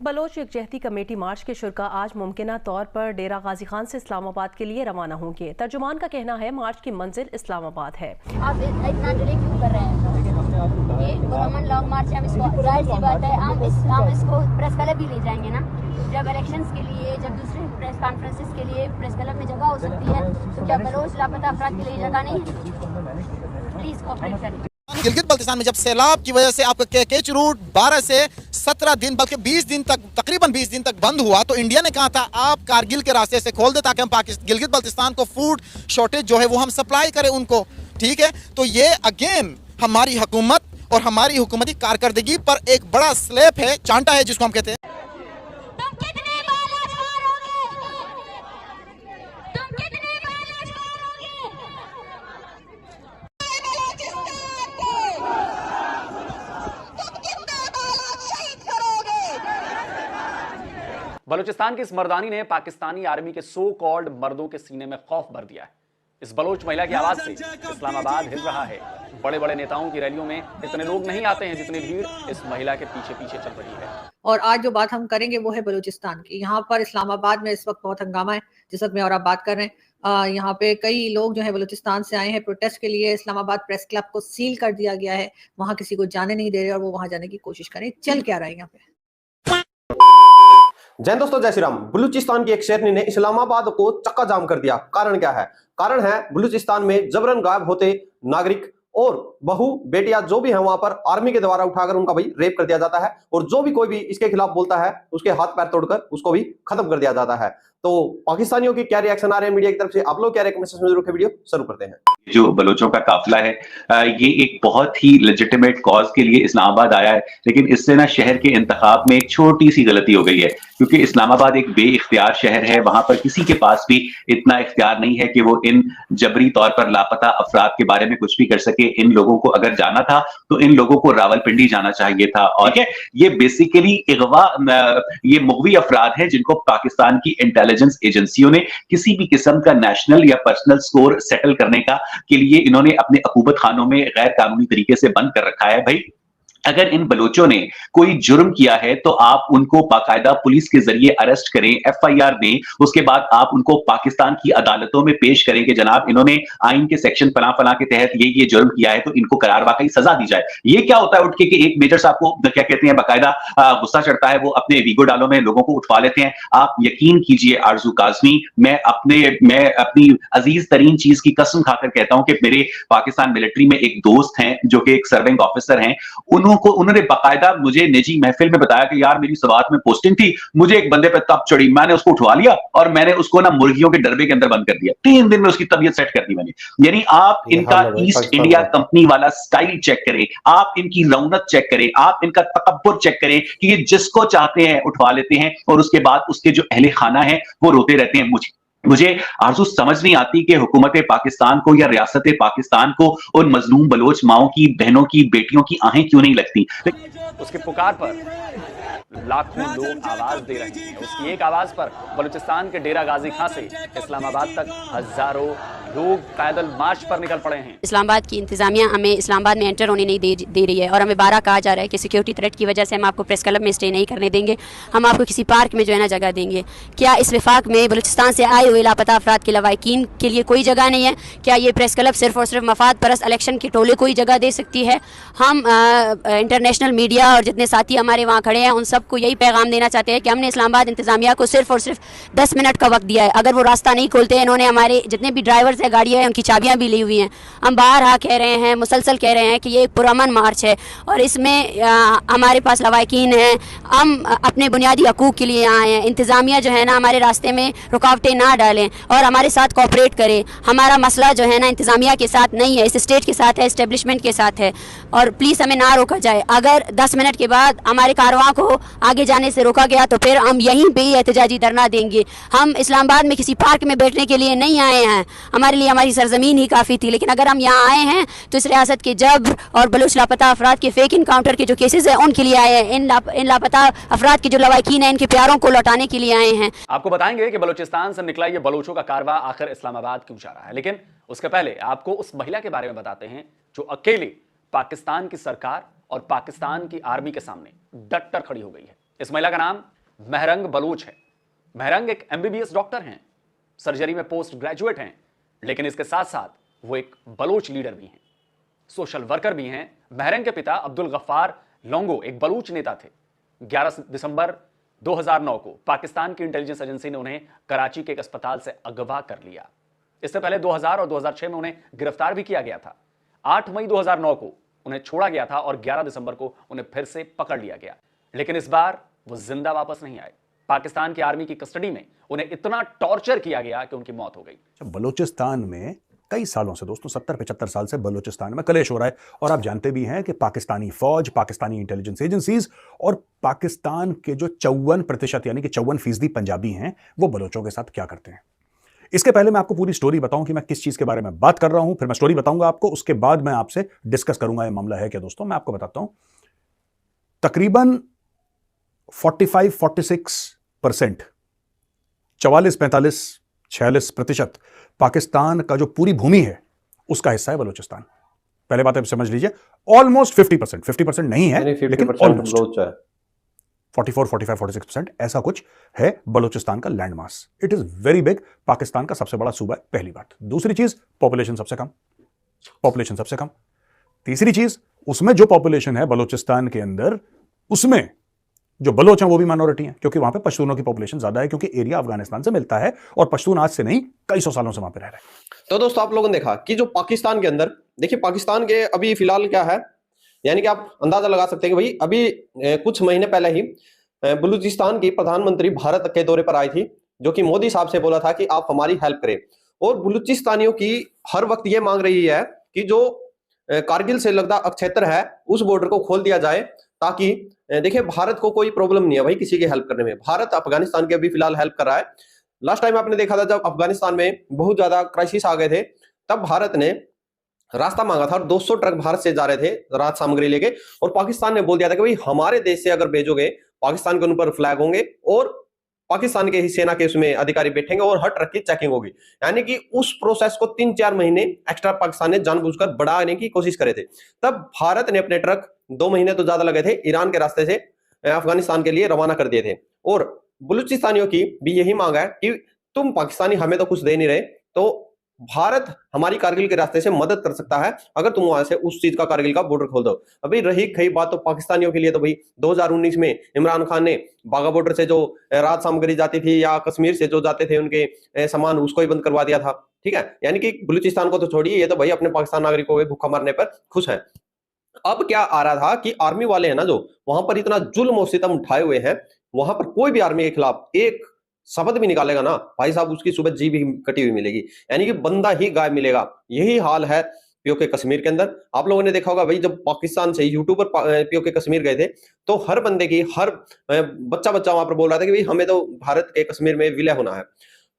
Bloch यकजहती committee मार्च के शुरा आज मुमकिना तौर पर डेरा गाजी खान से इस्लामाबाद के लिए रवाना होंगे। तर्जुमान का कहना है मार्च की मंजिल इस्लामाबाद है। आप इतना डिले क्यों कर रहे हैं? ये गवर्नमेंट लॉन्ग मार्च है, हम इसको जाहिर सी बात है हम इसको प्रेस क्लब भी ले जाएंगे ना। जब इलेक्शंस के लिए, जब दूसरे प्रेस कॉन्फ्रेंसेस के लिए प्रेस क्लब में जगह हो सकती है, तो क्या बलोच लापता अफराद के लिए जगह नहीं है? प्लीज कोऑपरेट करें। गिलगित बल्तिस्तान में जब सैलाब की वजह से आपका केच रूट 12 से 17 दिन बल्कि 20 दिन तक, तकरीबन 20 दिन तक बंद हुआ, तो इंडिया ने कहा था आप कारगिल के रास्ते से खोल दे ताकि हम गिलगित बल्तिस्तान को फूड शॉर्टेज जो है वो हम सप्लाई करें उनको। ठीक है, तो ये अगेन हमारी हुकूमत और हमारी हुकूमती कारकर्दगी पर एक बड़ा स्लैप है, चांटा है जिसको हम कहते हैं। बलूचिस्तान की इस मर्दानी ने पाकिस्तानी आर्मी के सो कॉल्ड मर्दों के सीने में खौफ भर दिया है। इस बलोच महिला की आवाज से इस्लामाबाद हिल रहा है। बड़े बड़े नेताओं की रैलियों में इतने लोग नहीं आते हैं जितनी भीड़ इस महिला के पीछे पीछे चल रही है। और आज जो बात हम करेंगे वो है बलूचिस्तान की। यहाँ पर इस्लामाबाद में इस वक्त बहुत हंगामा है, जिस वक्त मैं और आप बात कर रहे हैं। यहाँ पे कई लोग जो है बलूचिस्तान से आए हैं प्रोटेस्ट के लिए। इस्लामाबाद प्रेस क्लब को सील कर दिया गया है, वहां किसी को जाने नहीं दे रहे और वो वहां जाने की कोशिश करें। चल क्या रहा है यहाँ पे? जय दोस्तों, जय श्री राम। बलूचिस्तान की एक शेरनी ने इस्लामाबाद को चक्का जाम कर दिया। कारण क्या है? कारण है बलूचिस्तान में जबरन गायब होते नागरिक और बहू बेटियां जो भी हैं वहां पर आर्मी के द्वारा उठाकर उनका भाई रेप कर दिया जाता है, और जो भी कोई भी इसके खिलाफ बोलता है उसके हाथ पैर तोड़कर उसको भी खत्म कर दिया जाता है। तो पाकिस्तानियों की क्या रिएक्शन आ रहे हैं मीडिया की तरफ से, आप लोग क्या कमेंट सेक्शन में जरूर वीडियो शुरू करते हैं। जो बलोचों का काफिला है ये एक बहुत ही लेजिटिमेट कॉज के लिए इस्लामाबाद आया है, लेकिन इससे ना शहर के इंतखाब में एक छोटी सी गलती हो गई है, क्योंकि इस्लामाबाद एक बेइख्तियार शहर है। वहां पर किसी के पास भी इतना इख्तियार नहीं है कि वो इन जबरी तौर पर लापता अफराद के बारे में कुछ भी कर सके। इन लोगों को अगर जाना था तो इन लोगों को रावलपिंडी जाना चाहिए था। और ये बेसिकली अगवा, ये मुगवी अफराद हैं जिनको पाकिस्तान की इंटेलिजेंस एजेंसियों ने किसी भी किस्म का नेशनल या पर्सनल स्कोर सेटल करने का के लिए इन्होंने अपने अकूबत खानों में गैर कानूनी तरीके से बंद कर रखा है। भाई अगर इन बलोचों ने कोई जुर्म किया है तो आप उनको बाकायदा पुलिस के जरिए अरेस्ट करें, एफआईआर दें, उसके बाद आप उनको पाकिस्तान की अदालतों में पेश करें कि जनाब इन्होंने आइन के सेक्शन फला फला के तहत ये जुर्म किया है, तो इनको करार वाकई सजा दी जाए। ये क्या होता है उठ के कि एक मेजर साहब को क्या कहते हैं, बाकायदा गुस्सा चढ़ता है, वो अपने वीगो डालों में लोगों को उठवा लेते हैं। आप यकीन कीजिए आरजू काजमी, मैं अपनी अजीज तरीन चीज की कसम खाकर कहता हूं कि मेरे पाकिस्तान मिलिट्री में एक दोस्त हैं जो कि एक सर्विंग ऑफिसर हैं, उन्होंने बाकायदा मुझे निजी महफिल में बताया कि यार मेरी सवात में पोस्टिंग थी, मुझे एक बंदे पे तब चढ़ी, मैंने उसको उठवा लिया और मैंने उसको ना मुर्गियों के डरबे के अंदर बंद कर दिया। 3 दिन में उसकी तबीयत सेट कर दी मैंने। यानी आप इनका ईस्ट इंडिया कंपनी वाला स्टाइल चेक करें, आप इनकी रौनक चेक करें, आप इनका तकब्बुर चेक करें कि ये जिसको चाहते हैं उठवा लेते हैं और उसके बाद उसके जो अहले खाना है वो रोते रहते हैं। मुझे आरजू समझ नहीं आती कि हुकूमत पाकिस्तान को या रियासत पाकिस्तान को उन मजलूम बलोच माओं की, बहनों की, बेटियों की आहें क्यों नहीं लगती। उसके पुकार पर लाखों लोग आवाज दे रहे हैं। उसकी एक आवाज पर बलूचिस्तान के डेरा गाजी खां से इस्लामाबाद तक हजारों लोग पैदल मार्च पर निकल पड़े हैं। इस्लामाबाद की इंतजामिया हमें इस्लामाबाद में एंटर होने नहीं दे रही है और हमें बारह कहा जा रहा है कि सिक्योरिटी थ्रेट की वजह से हम आपको प्रेस क्लब में स्टे नहीं करने देंगे, हम आपको किसी पार्क में जो है ना जगह देंगे। क्या इस विफाक में बलूचिस्तान से आए हुए लापता अफराद के लवाकिन के लिए कोई जगह नहीं है? क्या ये प्रेस क्लब सिर्फ और सिर्फ मफाद परस्त इलेक्शन के टोले को ही जगह दे सकती है? हम इंटरनेशनल मीडिया और जितने साथी हमारे वहाँ खड़े हैं उन सबको यही पैगाम देना चाहते हैं कि हमने इस्लामाबाद इंतजामिया को सिर्फ और सिर्फ 10 मिनट का वक्त दिया है। अगर वो रास्ता नहीं खोलते हैं, इन्होंने हमारे जितने भी ड्राइवर्स हैं, गाड़ियाँ हैं, उनकी चाबियाँ भी ली हुई हैं। हम बाहर कह रहे हैं, मुसलसल कह रहे हैं कि ये एक पुरअमन मार्च है और इसमें हमारे पास लवाकिन हैं, हम अपने बुनियादी हकूक़ के लिए आए हैं। इंतजामिया जो है ना हमारे रास्ते में रुकावटें ना डालें और हमारे साथ कोऑपरेट करें। हमारा मसला जो है ना इंतजामिया के साथ नहीं है, इस स्टेट के साथ है, इस्टेब्लिशमेंट के साथ है और प्लीज़ हमें ना रोका जाए। अगर 10 मिनट के बाद हमारे कारवां को आगे जाने से रोका गया तो फिर हम यहीं पे ही एहतजाजी धरना देंगे। हम इस्लामाबाद में किसी पार्क में बैठने के लिए नहीं आए हैं, हमारे लिए हमारी सरजमीन ही काफ़ी थी। लेकिन अगर हम यहाँ आए हैं तो इस रियासत के जब्र और बलूच लापता अफराद के फेक इनकाउंटर के जो केसेस हैं उनके लिए आए हैं। इन लापता अफराद के जो लवाकिन हैं इनके प्यारों को लौटाने के लिए आए हैं। आपको बताएंगे कि बलूचिस्तान से निकला ये बलूचों का कारवा आखिर इस्लामाबाद क्यों जा रहा है, लेकिन उसके पहले आपको उस महिला के बारे में बताते हैं जो अकेले पाकिस्तान की सरकार और पाकिस्तान की आर्मी के सामने डट कर खड़ी हो गई है। इस महिला का नाम महरंग बलूच है। महरंग एक MBBS डॉक्टर हैं, सर्जरी में पोस्ट ग्रेजुएट हैं, लेकिन इसके साथ साथ वो एक बलूच लीडर भी हैं, सोशल वर्कर भी हैं। महरंग के पिता अब्दुल गफ्फार लोंगो एक बलूच नेता थे। 11 दिसंबर 2009 को पाकिस्तान की इंटेलिजेंस एजेंसी ने उन्हें कराची के एक अस्पताल से अगवा कर लिया। इससे पहले 2000 और 2006 में उन्हें गिरफ्तार भी किया गया था। 8 मई 2009 को उन्हें छोड़ा गया था और 11 दिसंबर को उन्हें फिर से पकड़ लिया गया, लेकिन इस बार वो जिंदा वापस नहीं आए। पाकिस्तान की आर्मी की कस्टडी में उन्हें इतना टॉर्चर किया गया कि उनकी मौत हो गई। बलूचिस्तान में कई सालों से दोस्तों 70-75 साल से बलूचिस्तान में कलेश हो रहा है और आप जानते भी हैं कि पाकिस्तानी फौज, पाकिस्तानी इंटेलिजेंस एजेंसीज और पाकिस्तान के जो 54% यानी कि 54% पंजाबी हैं वो बलोचों के साथ क्या करते हैं। इसके पहले मैं आपको पूरी स्टोरी बताऊं कि मैं किस चीज के बारे में बात कर रहा हूं, फिर मैं स्टोरी बताऊंगा आपको, उसके बाद मैं आपसे डिस्कस करूंगा ये मामला है क्या। दोस्तों मैं आपको बताता हूं, तकरीबन 45-46%, 44-45-46% पाकिस्तान का जो पूरी भूमि है उसका हिस्सा है बलूचिस्तान। पहले बात आप समझ लीजिए, ऑलमोस्ट 50% नहीं है लेकिन ऑलमोस्ट 44, 45, 46% ऐसा कुछ है बलूचिस्तान का land mass. It is very big, Pakistan का सबसे बड़ा सूबा है, पहली बात। दूसरी चीज, पॉपुलेशन सबसे कम। तीसरी चीज, उसमें जो पॉपुलेशन है बलूचिस्तान के अंदर, उसमें जो बलोच हैं वो भी माइनॉरिटी हैं, क्योंकि वहां पे पश्तूनों की पॉपुलेशन ज्यादा है, क्योंकि एरिया अफगानिस्तान से मिलता है और पश्तून आज से नहीं कई सौ सालों से वहां पे रह रहे हैं। तो दोस्तों आप लोगों ने देखा कि जो पाकिस्तान के अंदर, देखिए पाकिस्तान के अभी फिलहाल क्या है, यानी कि आप अंदाजा लगा सकते हैं कि भाई अभी कुछ महीने पहले ही बलूचिस्तान की प्रधानमंत्री भारत के दौरे पर आई थी, जो कि मोदी साहब से बोला था कि आप हमारी हेल्प करें। और बलूचिस्तानियों की हर वक्त ये मांग रही है कि जो कारगिल से लगता क्षेत्र है उस बॉर्डर को खोल दिया जाए, ताकि देखिए भारत को कोई प्रॉब्लम नहीं है भाई किसी की हेल्प करने में। भारत अफगानिस्तान की अभी फिलहाल हेल्प कर रहा है। लास्ट टाइम आपने देखा था जब अफगानिस्तान में बहुत ज्यादा क्राइसिस आ गए थे, तब भारत ने रास्ता मांगा था और 200 ट्रक भारत से जा रहे थे राहत सामग्री लेके, और पाकिस्तान ने बोल दिया था कि भाई हमारे देश से अगर भेजोगे पाकिस्तान के ऊपर फ्लैग होंगे और पाकिस्तान के ही सेना के उसमें अधिकारी बैठेंगे और हर ट्रक की चेकिंग होगी। यानी कि उस प्रोसेस को 3-4 महीने एक्स्ट्रा पाकिस्तान ने जानबूझकर बढ़ाने की कोशिश करे थे। तब भारत ने अपने ट्रक 2 महीने तो ज्यादा लगे थे, ईरान के रास्ते से अफगानिस्तान के लिए रवाना कर दिए थे। और बलूचिस्तानियों की भी यही मांग है कि तुम पाकिस्तानी हमें तो कुछ दे नहीं रहे, तो भारत हमारी कारगिल के रास्ते से मदद कर सकता है अगर तुम वहां से उस चीज का कारगिल का बॉर्डर खोल दो। अभी रही खई बात तो पाकिस्तानियों के लिए, तो भाई 2019 में इमरान खान ने बाघा बॉर्डर से जो राहत सामग्री जाती थी या कश्मीर से जो जाते थे उनके सामान, उसको ही बंद करवा दिया था। ठीक है, यानी कि बलूचिस्तान को तो छोड़िए, ये तो भाई अपने पाकिस्तान नागरिकों के भूखा मरने पर खुश है। अब क्या आ रहा था कि आर्मी वाले है ना जो वहां पर इतना जुल्म और सितम उठाए हुए हैं, वहां पर कोई भी आर्मी के खिलाफ एक शब्द भी निकालेगा ना भाई साहब, उसकी सुबह जी भी कटी हुई मिलेगी, यानी कि बंदा ही गायब मिलेगा। यही हाल है पीओके कश्मीर के अंदर। आप लोगों ने देखा होगा भाई, जब पाकिस्तान से यूट्यूबर पीओके कश्मीर गए थे तो हर बंदे की, हर बच्चा वहां पर बोल रहा था कि भाई हमें तो भारत के कश्मीर में विलय होना है।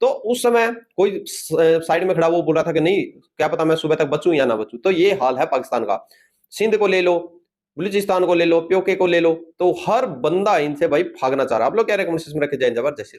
तो उस समय कोई साइड में खड़ा वो बोल रहा था कि नहीं, क्या पता मैं सुबह तक बचूं या ना बचूं। तो ये हाल है पाकिस्तान का। सिंध को ले लो, बलूचिस्तान को ले लो, पीओके को ले लो, तो हर बंदा इनसे भाई भागना चाह रहा है। आप लोग क्या रिकमेंडेशन में रखे, जय हिंद, जय भारत, जय श्री राम।